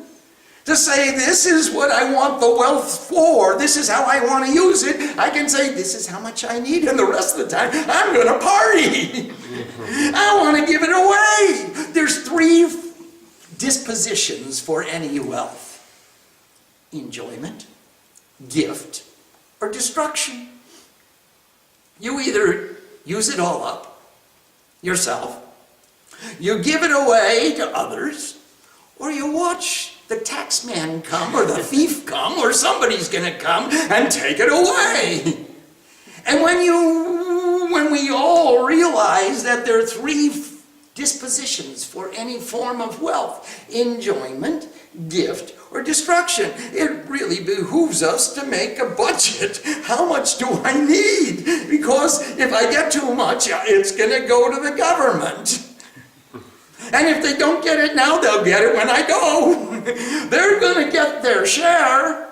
to say, this is what I want the wealth for. This is how I want to use it. I can say, this is how much I need. And the rest of the time, I'm going to party. I want to give it away. There's 3 dispositions for any wealth: enjoyment, gift, or destruction. You either use it all up yourself, you give it away to others, or you watch the tax man come, or the thief come, or somebody's going to come and take it away. And when we all realize that there are 3 dispositions for any form of wealth: enjoyment, gift, or destruction, it really behooves us to make a budget. How much do I need? Because if I get too much, it's going to go to the government. And if they don't get it now, they'll get it when I go. They're going to get their share.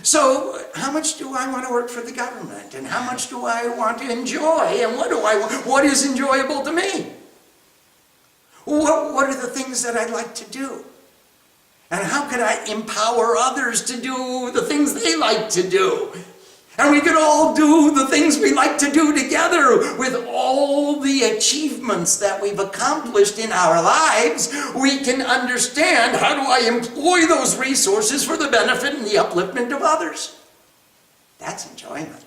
So how much do I want to work for the government? And how much do I want to enjoy? And what do I want? What is enjoyable to me? What are the things that I'd like to do? And how could I empower others to do the things they like to do? And we could all do the things we like to do together. With all the achievements that we've accomplished in our lives, we can understand, how do I employ those resources for the benefit and the upliftment of others? That's enjoyment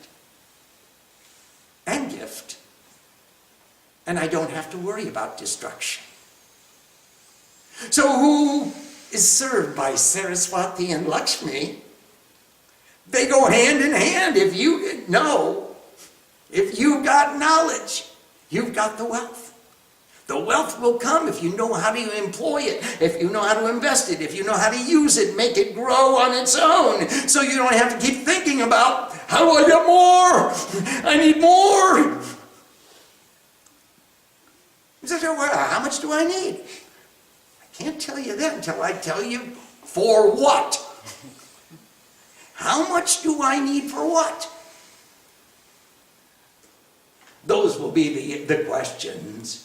and gift. And I don't have to worry about destruction. So who is served by Saraswati and Lakshmi? They go hand in hand. If you know, if you've got knowledge, you've got the wealth. The wealth will come if you know how to employ it, if you know how to invest it, if you know how to use it, make it grow on its own. So you don't have to keep thinking about, how do I get more? I need more. So, how much do I need? I can't tell you that until I tell you for what. How much do I need for what? Those will be the questions.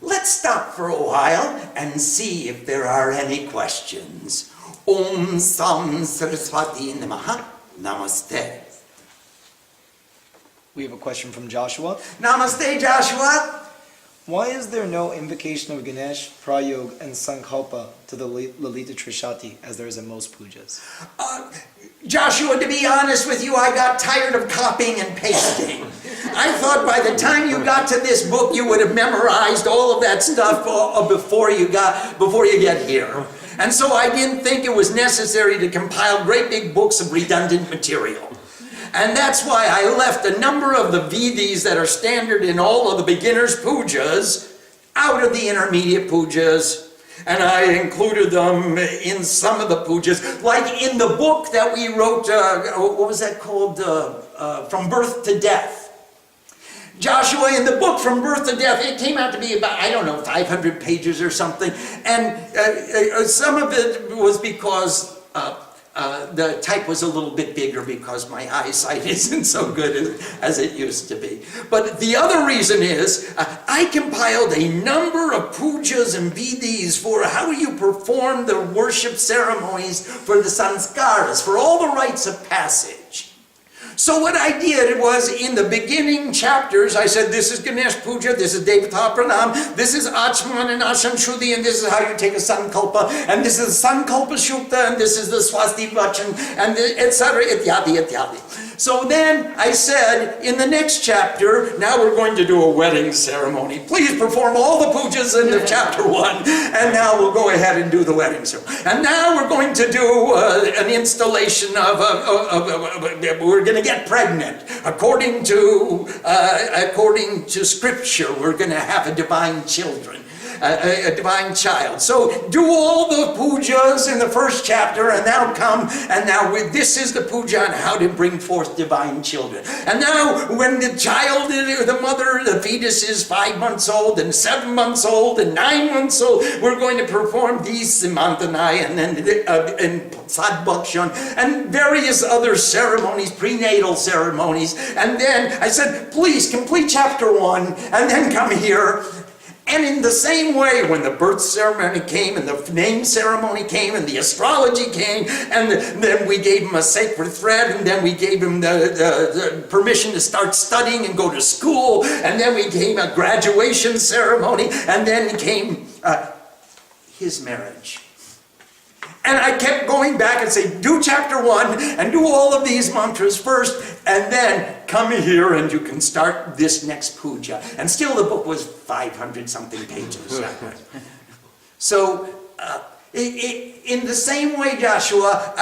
Let's stop for a while and see if there are any questions. Om Sam Saraswati Namaha. Namaste. We have a question from Joshua. Namaste, Joshua. Why is there no invocation of Ganesh, Prayog, and Sankalpa to the Lalita Trishati as there is in most pujas? Joshua, to be honest with you, I got tired of copying and pasting. I thought by the time you got to this book, you would have memorized all of that stuff before you get here. And so I didn't think it was necessary to compile great big books of redundant material. And that's why I left a number of the Vidis that are standard in all of the beginners' pujas out of the intermediate pujas. And I included them in some of the pujas. Like in the book that we wrote, what was that called? From Birth to Death. Joshua, in the book From Birth to Death, it came out to be about, 500 pages or something. And some of it was because the type was a little bit bigger because my eyesight isn't so good as it used to be. But the other reason is, I compiled a number of pujas and vidis for how you perform the worship ceremonies for the sanskaras, for all the rites of passage. So what I did was, in the beginning chapters, I said, this is Ganesh Puja, this is Devata Pranam, this is Achman and Asham Shuddhi, and this is how you take a Sankalpa, and this is Sankalpa Shukta, and this is the Swasti Vachan, and etc., ityadi, ityadi. So then I said, in the next chapter, now we're going to do a wedding ceremony. Please perform all the pujas in the chapter 1, and now we'll go ahead and do the wedding ceremony. And now we're going to do an installation we're going to get pregnant. According to scripture, we're going to have a divine divine child. So do all the pujas in the first chapter, and now come, and now this is the puja on how to bring forth divine children. And now when the child, the mother, the fetus is 5 months old, and 7 months old, and 9 months old, we're going to perform these Simantanai, and then and Sadbhakshan, and various other ceremonies, prenatal ceremonies. And then I said, please complete chapter 1, and then come here. And in the same way, when the birth ceremony came, and the name ceremony came, and the astrology came, and then we gave him a sacred thread, and then we gave him the permission to start studying and go to school, and then we gave him a graduation ceremony, and then came his marriage. And I kept going back and say, do chapter 1 and do all of these mantras first, and then come here and you can start this next puja. And still the book was 500 something pages. So in the same way, Joshua,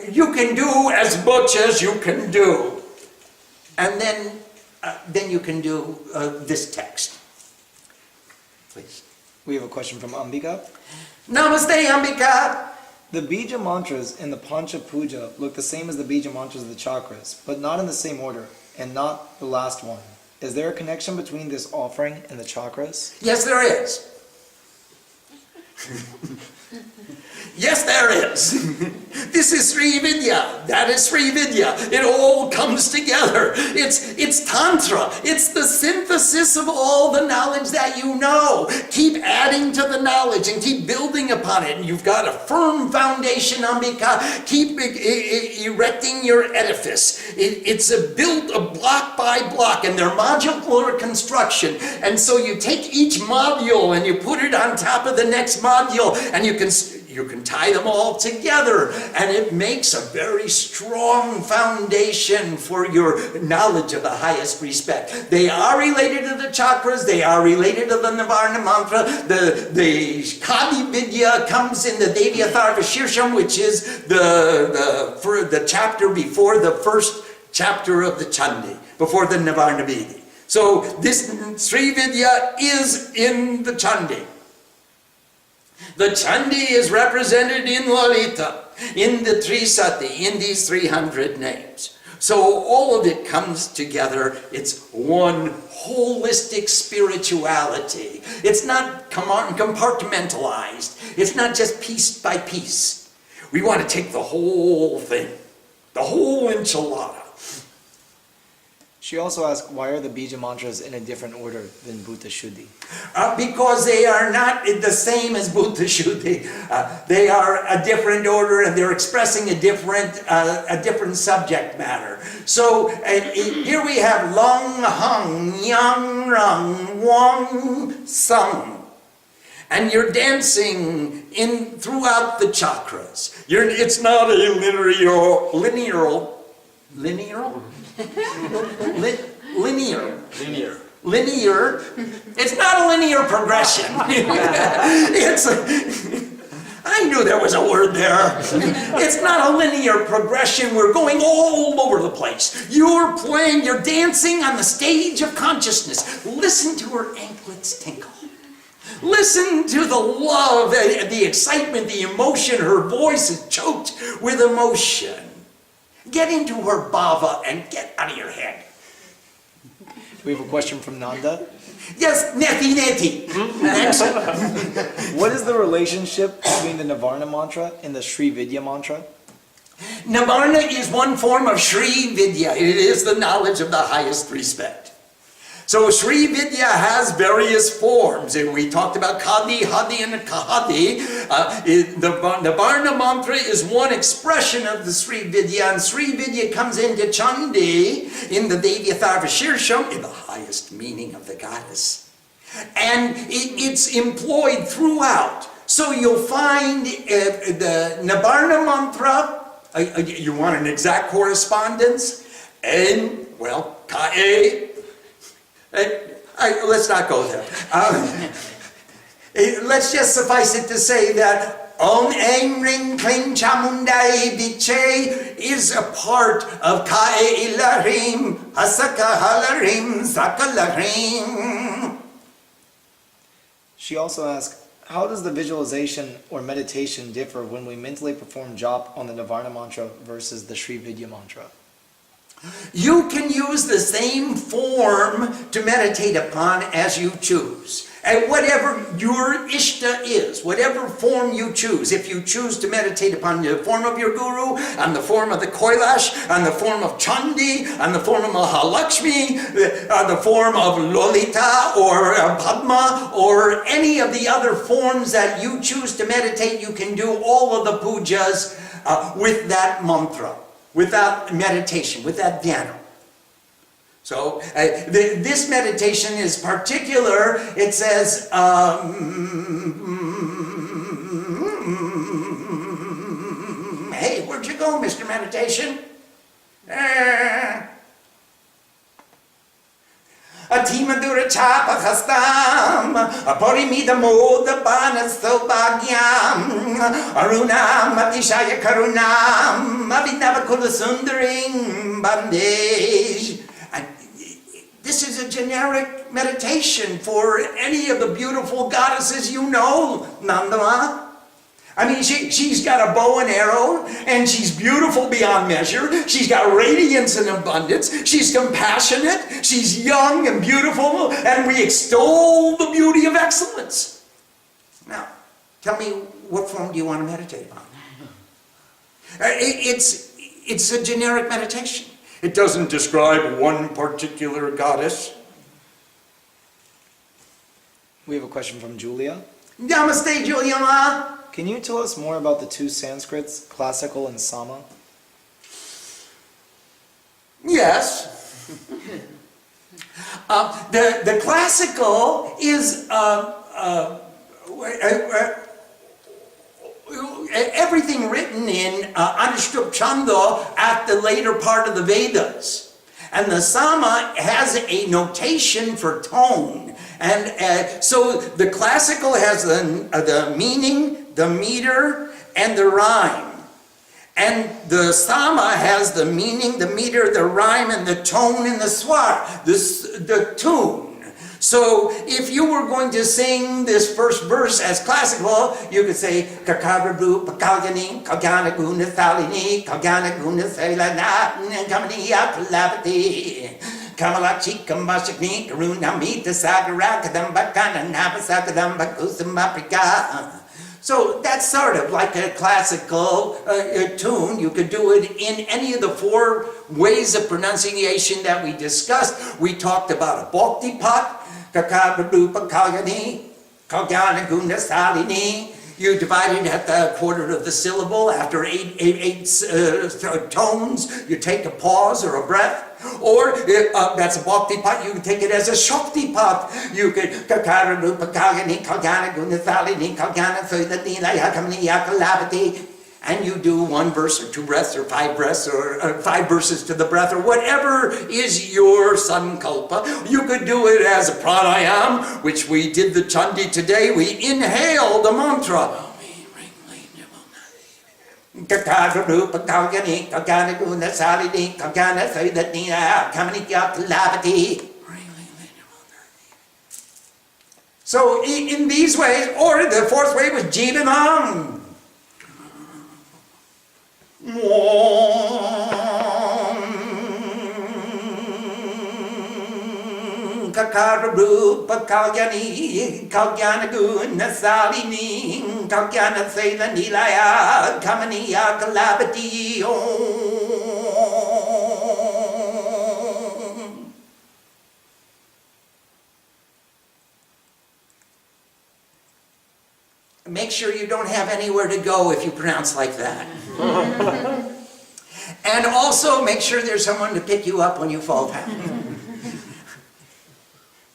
you can do as much as you can do. And then you can do this text. Please. We have a question from Ambika. Namaste, Ambika. The bija mantras in the Pancha Puja look the same as the bija mantras of the chakras, but not in the same order, and not the last one. Is there a connection between this offering and the chakras? Yes, there is. Yes, there is. This is Sri Vidya. That is Sri Vidya. It all comes together. It's Tantra. It's the synthesis of all the knowledge that you know. Keep adding to the knowledge and keep building upon it. And you've got a firm foundation, Ambika. Keep erecting your edifice. It's built block by block, and they're modular construction. And so you take each module and you put it on top of the next module, and you can tie them all together, and it makes a very strong foundation for your knowledge of the highest respect. They are related to the chakras, they are related to the Nivarna mantra. The Kadi Vidya comes in the Devi Atharva Shirsham, which is the chapter before the first chapter of the Chandi, before the Nivarna Vidi. So this Sri Vidya is in the Chandi. The Chandi is represented in Lalita, in the Trishati, in these 300 names. So all of it comes together. It's one holistic spirituality. It's not compartmentalized. It's not just piece by piece. We want to take the whole thing, the whole enchilada. She also asked, why are the Bija mantras in a different order than Bhuta Shuddhi? Because they are not the same as Bhuta Shuddhi. They are a different order, and they're expressing a different subject matter. So here we have Long Hung, Yang Rang, Wang Sung. And you're dancing throughout the chakras. It's not a linear. It's not a linear progression. I knew there was a word there. It's not a linear progression. We're going all over the place. You're playing, you're dancing on the stage of consciousness. Listen to her anklets tinkle. Listen to the love, the excitement, the emotion. Her voice is choked with emotion. Get into her bhava and get out of your head. We have a question from Nanda. Yes, neti. Next. What is the relationship between the Nivarna mantra and the Sri Vidya mantra? Nivarna is one form of Sri Vidya. It is the knowledge of the highest respect. So Sri Vidya has various forms. We talked about Kadi, Hadi, and Kahadi. The Varna mantra is one expression of the Sri Vidya, and Sri Vidya comes into Chandi in the Devi Atharva Shirsham, in the highest meaning of the goddess. And it's employed throughout. So you'll find the Nivarna mantra. You want an exact correspondence? And, well, Ka'e. Let's not go there. Let's just suffice it to say that Om Aim Ring Kling Chamundai Viche is a part of Kae Ilarim Asaka Halarim Sakalarim. She also asked, how does the visualization or meditation differ when we mentally perform jop on the Nivarna mantra versus the Sri Vidya mantra? You can use the same form to meditate upon as you choose. And whatever your ishta is, whatever form you choose, if you choose to meditate upon the form of your guru, on the form of the Kailash, on the form of Chandi, on the form of Mahalakshmi, on the form of Lalita or Padma, or any of the other forms that you choose to meditate, you can do all of the pujas with that mantra. With that meditation, with that dhyana. So this meditation is particular. It says, hey, where'd you go, Mr. Meditation? Atimadura chapa khastam, aporimida moda banas sobagyam, arunam atishaya karunam, abhinavakula sundaring bandage. This is a generic meditation for any of the beautiful goddesses you know, Nandama. I mean, she's got a bow and arrow, and she's beautiful beyond measure. She's got radiance and abundance. She's compassionate. She's young and beautiful, and we extol the beauty of excellence. Now, Tell me, what form do you want to meditate on? It's a generic meditation. It doesn't describe one particular goddess. We have a question from Julia. Namaste, Julia. Can you tell us more about the two Sanskrits, classical and sama? Yes. The classical is everything written in Anushtup Chanda at the later part of the Vedas. And the Sama has a notation for tone. And so the classical has the meaning, the meter, and the rhyme. And the Sama has the meaning, the meter, the rhyme, and the tone and the swar, the tune. So if you were going to sing this first verse as classical, you could say Kakabru Pakalgani, Kagana Guna Thalini, Kagana Guna Thalana, Kamani Yakulavati, Kamalachi Kamashakni, Karuna Mita Sagara, Kadambakana, Nabasakadam Bakusamaprika. So that's sort of like a classical tune. You could do it in any of the four ways of pronunciation that we discussed. We talked about a bhakti pot, kakabrupa kalyani, kalyana guna salini. You divide it at the quarter of the syllable. After eight tones, you take a pause or a breath. Or that's a bhakti pot, you can take it as a shakti pot. You could kakararupa kalyani, kalyana guna thalini, kalyana thudanila yakamni yakalavati. And you do one verse or two breaths or five breaths or 5 verses to the breath or whatever is your sankalpa. You could do it as a pranayam, which we did the chandi today. We inhale the mantra. Kakagarupa kalyani, kagana guna salini, kagana thudanila yakamni yakalavati. So in these ways, or the fourth way was jivanam. Kakararupa kalyani, kalyana guna salini, kalyana thela nilaya, kamaniya kalabati om. Make sure you don't have anywhere to go if you pronounce like that. And also make sure there's someone to pick you up when you fall down.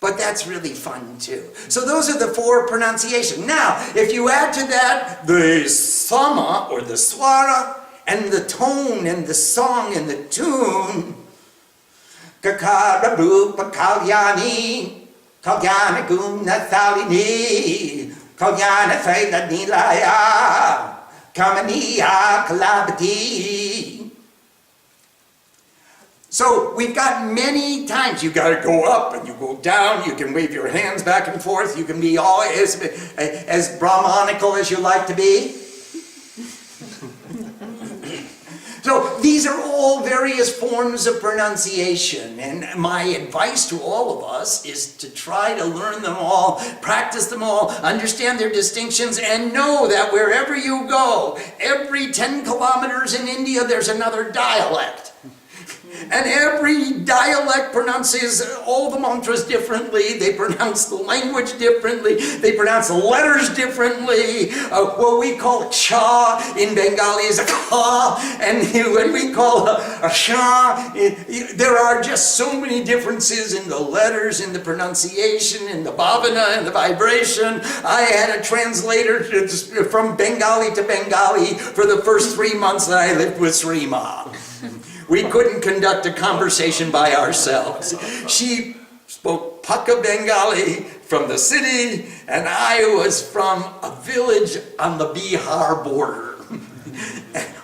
But that's really fun too. So those are the 4 pronunciations. Now, if you add to that the sama or the swara and the tone and the song and the tune, kakararupa kalyani, kalyana guna thalini, kalyana thela nilaya, kamaniya kalabati. So we've got many times. You got to go up and you go down. You can wave your hands back and forth. You can be all as Brahmanical as you like to be. So these are all various forms of pronunciation, and my advice to all of us is to try to learn them all, practice them all, understand their distinctions, and know that wherever you go, every 10 kilometers in India there's another dialect. And every dialect pronounces all the mantras differently. They pronounce the language differently. They pronounce the letters differently. What we a cha in Bengali is a ka. And when we call a sha, there are just so many differences in the letters, in the pronunciation, in the bhavana, and the vibration. I had a translator from Bengali to Bengali for the first 3 months that I lived with Srima. We couldn't conduct a conversation by ourselves. She spoke Pakka Bengali from the city, and I was from a village on the Bihar border,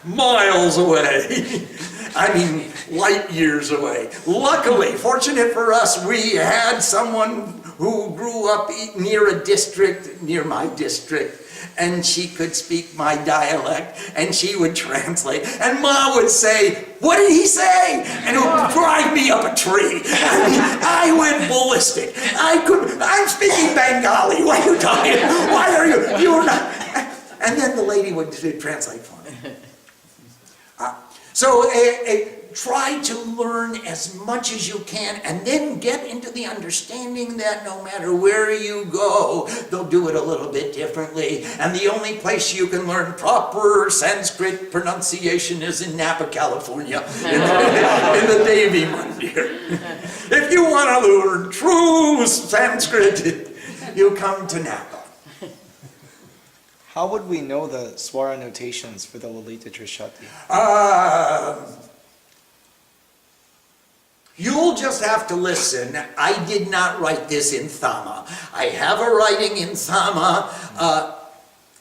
miles away. I mean, light years away. Luckily, fortunate for us, we had someone who grew up near a district, near my district, and she could speak my dialect, and she would translate. And Ma would say, "What did he say?" And it would drive me up a tree. I mean, I went ballistic. I'm speaking Bengali. What are you talking? Why are you? You're not. And then the lady would translate for me. So try to learn as much as you can, and then get into the understanding that no matter where you go, they'll do it a little bit differently. And the only place you can learn proper Sanskrit pronunciation is in Napa, California, in the Devi Mandir. If you want to learn true Sanskrit, you come to Napa. How would we know the Swara notations for the Lalita Trishati? You'll just have to listen. I did not write this in Sama. I have a writing in Sama,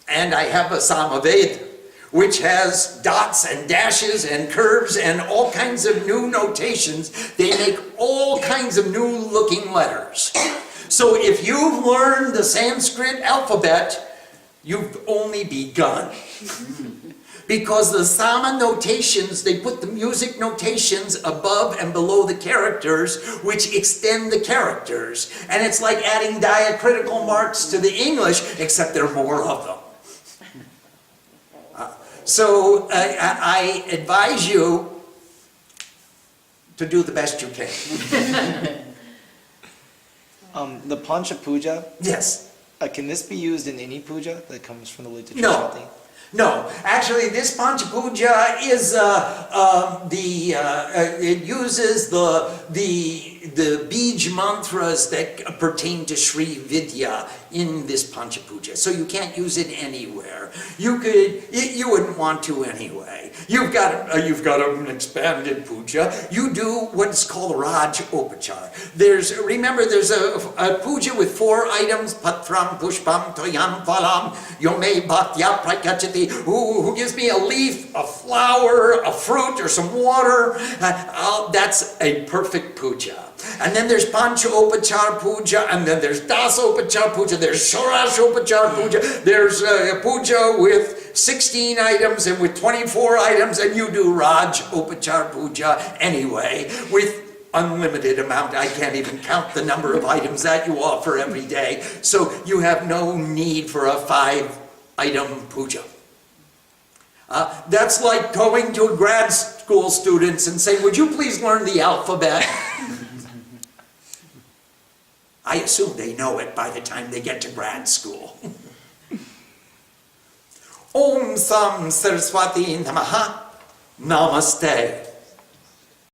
and I have a Samaveda, which has dots and dashes and curves and all kinds of new notations. They make all kinds of new looking letters. So if you've learned the Sanskrit alphabet, you've only begun. Because the Sama notations, they put the music notations above and below the characters, which extend the characters. And it's like adding diacritical marks to the English, except there are more of them. So I advise you to do the best you can. The Pancha Puja, Yes. can this be used in any puja that comes from the Lalita No. Trishati? No, actually, this Pancha Puja is it uses the Bij mantras that pertain to Sri Vidya in this Pancha Puja. So you can't use it anywhere. You wouldn't want to anyway. You've got an expanded puja. You do what's called Raj Upachar. There's a puja with 4 items: Patram, Pushpam, Toyam, Phalam, Yome, Bhatya, Prakachati. Who gives me a leaf, a flower, a fruit, or some water? That's a perfect puja. And then there's Pancha Upachar Puja, and then there's Das Upachar Puja, there's Shorash Upachar Puja, there's a puja with 16 items and with 24 items, and you do Raj Upachar Puja anyway, with unlimited amount. I can't even count the number of items that you offer every day. So you have no need for a 5-item puja. That's like going to grad school students and saying, would you please learn the alphabet? I assume they know it by the time they get to grad school. Om Sam Saraswati Namaha Namaste.